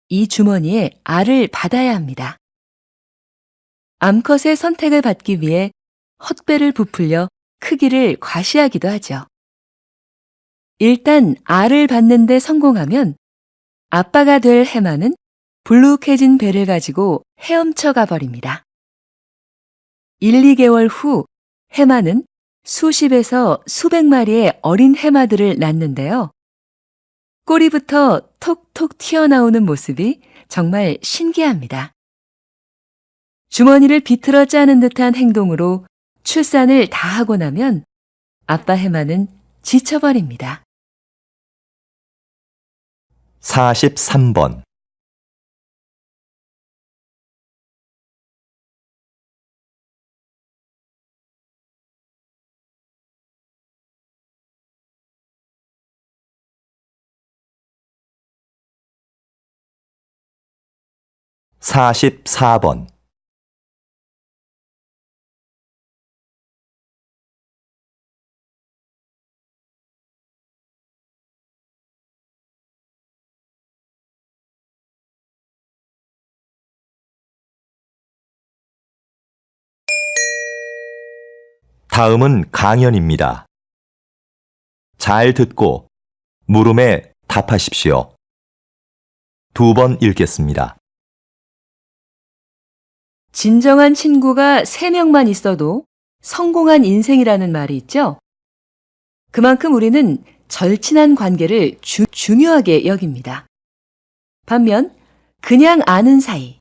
이 주머니에 알을 받아야 합니다. 암컷의 선택을 받기 위해 헛배를 부풀려 크기를 과시하기도 하죠. 일단 알을 받는 데 성공하면 아빠가 될 해마는 불룩해진 배를 가지고 헤엄쳐 가버립니다. 1, 2개월 후 해마는 수십에서 수백 마리의 어린 해마들을 낳는데요. 꼬리부터 톡톡 튀어나오는 모습이 정말 신기합니다. 주머니를 비틀어 짜는 듯한 행동으로 출산을 다 하고 나면 아빠 해마는 지쳐버립니다. 43번. (44번) 다음은 강연입니다. 잘 듣고 물음에 답하십시오. 2번 읽겠습니다. 진정한 친구가 3명만 있어도 성공한 인생이라는 말이 있죠? 그만큼 우리는 절친한 관계를 중요하게 여깁니다. 반면 그냥 아는 사이,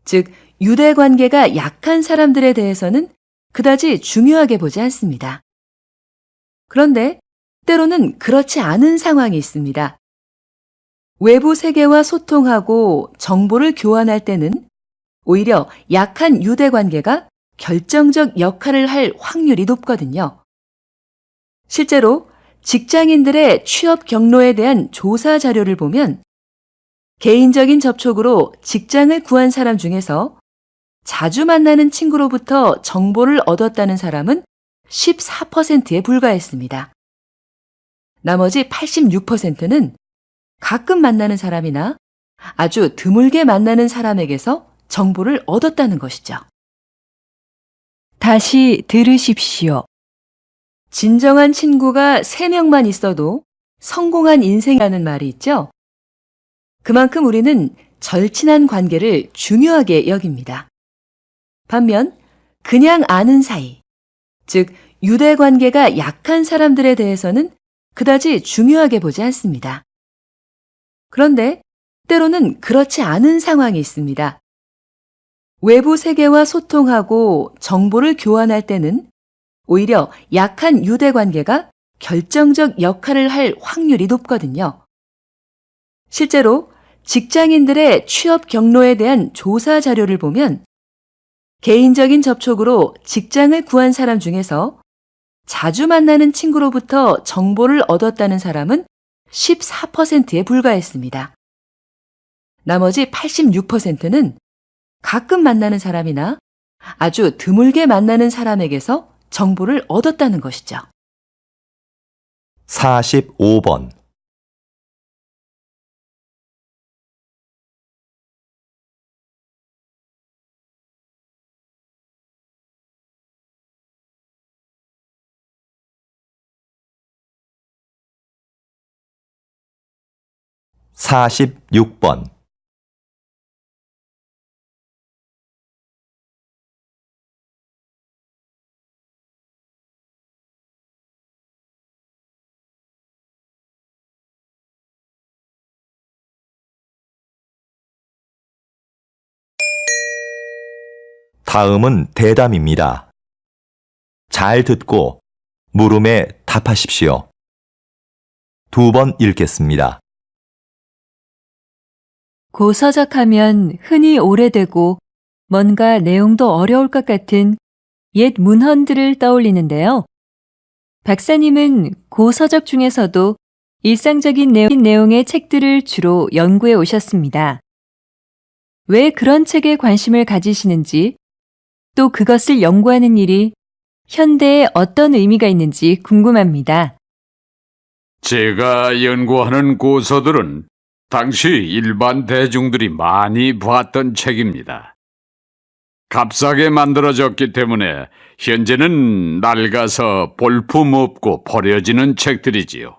즉 유대 관계가 약한 사람들에 대해서는 그다지 중요하게 보지 않습니다. 그런데 때로는 그렇지 않은 상황이 있습니다. 외부 세계와 소통하고 정보를 교환할 때는 오히려 약한 유대 관계가 결정적 역할을 할 확률이 높거든요. 실제로 직장인들의 취업 경로에 대한 조사 자료를 보면 개인적인 접촉으로 직장을 구한 사람 중에서 자주 만나는 친구로부터 정보를 얻었다는 사람은 14%에 불과했습니다. 나머지 86%는 가끔 만나는 사람이나 아주 드물게 만나는 사람에게서 정보를 얻었다는 것이죠. 다시 들으십시오. 진정한 친구가 3명만 있어도 성공한 인생이라는 말이 있죠? 그만큼 우리는 절친한 관계를 중요하게 여깁니다. 반면 그냥 아는 사이, 즉 유대 관계가 약한 사람들에 대해서는 그다지 중요하게 보지 않습니다. 그런데 때로는 그렇지 않은 상황이 있습니다. 외부 세계와 소통하고 정보를 교환할 때는 오히려 약한 유대 관계가 결정적 역할을 할 확률이 높거든요. 실제로 직장인들의 취업 경로에 대한 조사 자료를 보면 개인적인 접촉으로 직장을 구한 사람 중에서 자주 만나는 친구로부터 정보를 얻었다는 사람은 14%에 불과했습니다. 나머지 86%는 가끔 만나는 사람이나 아주 드물게 만나는 사람에게서 정보를 얻었다는 것이죠. 45번. (46번) 다음은 대담입니다. 잘 듣고 물음에 답하십시오. 두 번 읽겠습니다. 고서적하면 흔히 오래되고 뭔가 내용도 어려울 것 같은 옛 문헌들을 떠올리는데요. 박사님은 고서적 중에서도 일상적인 내용의 책들을 주로 연구해 오셨습니다. 왜 그런 책에 관심을 가지시는지, 또 그것을 연구하는 일이 현대에 어떤 의미가 있는지 궁금합니다. 제가 연구하는 고서들은 당시 일반 대중들이 많이 봤던 책입니다. 값싸게 만들어졌기 때문에 현재는 낡아서 볼품없고 버려지는 책들이지요.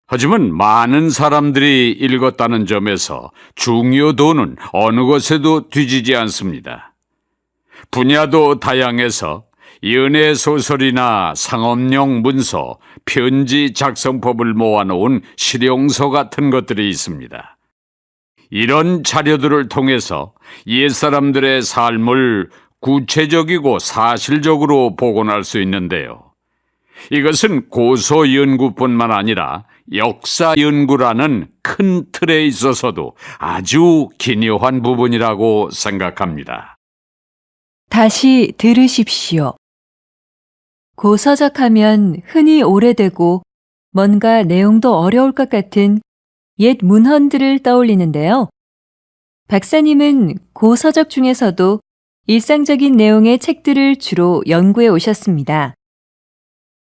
하지만 많은 사람들이 읽었다는 점에서 중요도는 어느 것에도 뒤지지 않습니다. 분야도 다양해서 연애 소설이나 상업용 문서, 편지 작성법을 모아놓은 실용서 같은 것들이 있습니다. 이런 자료들을 통해서 옛사람들의 삶을 구체적이고 사실적으로 복원할 수 있는데요. 이것은 고서 연구뿐만 아니라 역사 연구라는 큰 틀에 있어서도 아주 기묘한 부분이라고 생각합니다. 다시 들으십시오. 고서적하면 흔히 오래되고 뭔가 내용도 어려울 것 같은 옛 문헌들을 떠올리는데요. 박사님은 고서적 중에서도 일상적인 내용의 책들을 주로 연구해 오셨습니다.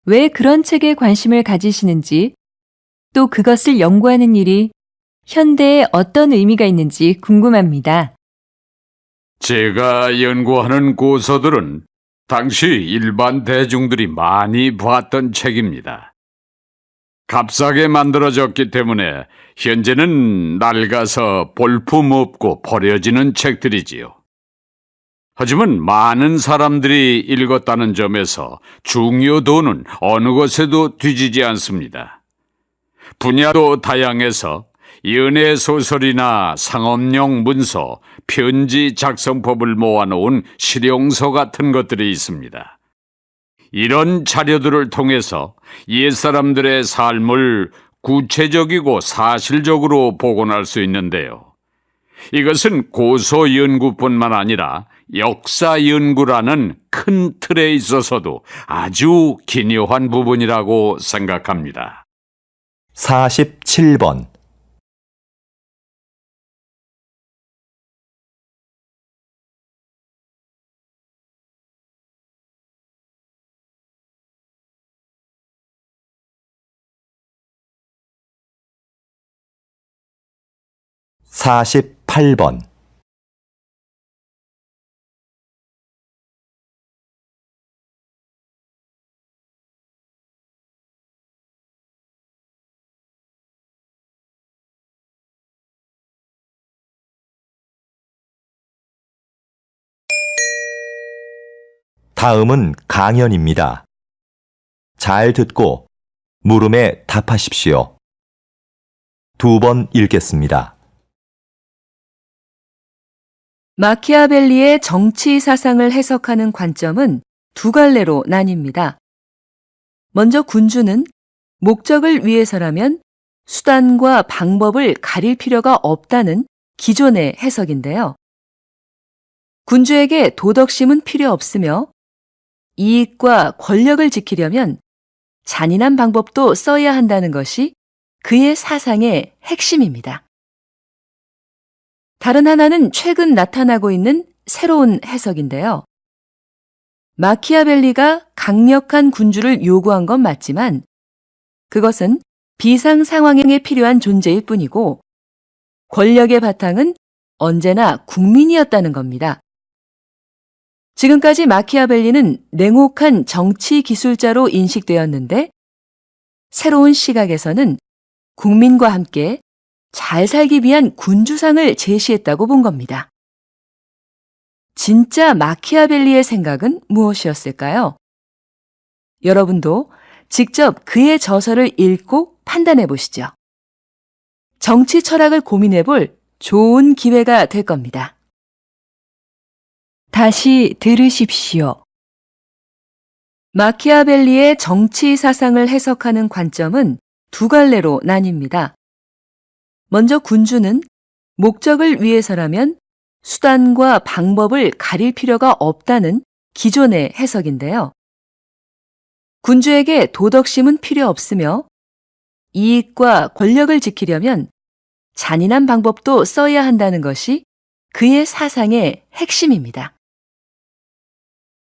왜 그런 책에 관심을 가지시는지, 또 그것을 연구하는 일이 현대에 어떤 의미가 있는지 궁금합니다. 제가 연구하는 고서들은 당시 일반 대중들이 많이 봤던 책입니다. 값싸게 만들어졌기 때문에 현재는 낡아서 볼품없고 버려지는 책들이지요. 하지만 많은 사람들이 읽었다는 점에서 중요도는 어느 것에도 뒤지지 않습니다. 분야도 다양해서 연애 소설이나 상업용 문서, 편지 작성법을 모아놓은 실용서 같은 것들이 있습니다. 이런 자료들을 통해서 옛사람들의 삶을 구체적이고 사실적으로 복원할 수 있는데요. 이것은 고서 연구뿐만 아니라 역사 연구라는 큰 틀에 있어서도 아주 기묘한 부분이라고 생각합니다. 47번. (48번) 다음은 강연입니다. 잘 듣고 물음에 답하십시오. 두 번 읽겠습니다. 마키아벨리의 정치 사상을 해석하는 관점은 두 갈래로 나뉩니다. 먼저 군주는 목적을 위해서라면 수단과 방법을 가릴 필요가 없다는 기존의 해석인데요. 군주에게 도덕심은 필요 없으며 이익과 권력을 지키려면 잔인한 방법도 써야 한다는 것이 그의 사상의 핵심입니다. 다른 하나는 최근 나타나고 있는 새로운 해석인데요. 마키아벨리가 강력한 군주를 요구한 건 맞지만 그것은 비상 상황에 필요한 존재일 뿐이고 권력의 바탕은 언제나 국민이었다는 겁니다. 지금까지 마키아벨리는 냉혹한 정치 기술자로 인식되었는데 새로운 시각에서는 국민과 함께 잘 살기 위한 군주상을 제시했다고 본 겁니다. 진짜 마키아벨리의 생각은 무엇이었을까요? 여러분도 직접 그의 저서를 읽고 판단해 보시죠. 정치 철학을 고민해 볼 좋은 기회가 될 겁니다. 다시 들으십시오. 마키아벨리의 정치 사상을 해석하는 관점은 두 갈래로 나뉩니다. 먼저 군주는 목적을 위해서라면 수단과 방법을 가릴 필요가 없다는 기존의 해석인데요. 군주에게 도덕심은 필요 없으며 이익과 권력을 지키려면 잔인한 방법도 써야 한다는 것이 그의 사상의 핵심입니다.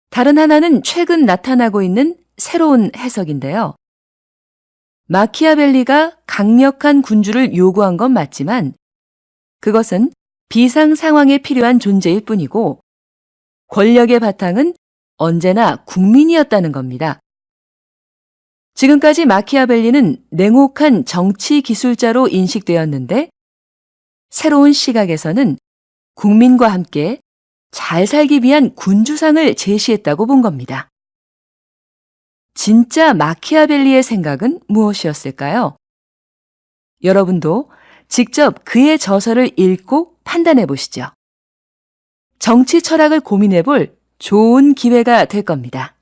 다른 하나는 최근 나타나고 있는 새로운 해석인데요. 마키아벨리가 강력한 군주를 요구한 건 맞지만 그것은 비상 상황에 필요한 존재일 뿐이고 권력의 바탕은 언제나 국민이었다는 겁니다. 지금까지 마키아벨리는 냉혹한 정치 기술자로 인식되었는데 새로운 시각에서는 국민과 함께 잘 살기 위한 군주상을 제시했다고 본 겁니다. 진짜 마키아벨리의 생각은 무엇이었을까요? 여러분도 직접 그의 저서를 읽고 판단해 보시죠. 정치 철학을 고민해 볼 좋은 기회가 될 겁니다.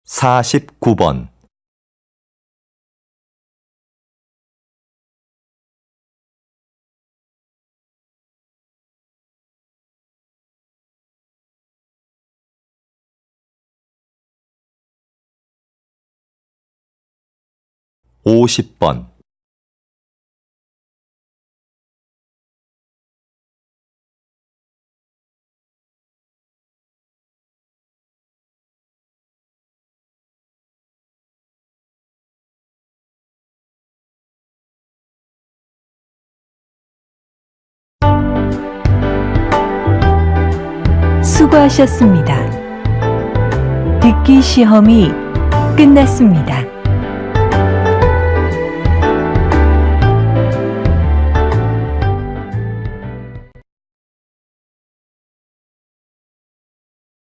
49번. (50번) 수고하셨습니다. 듣기 시험이 끝났습니다.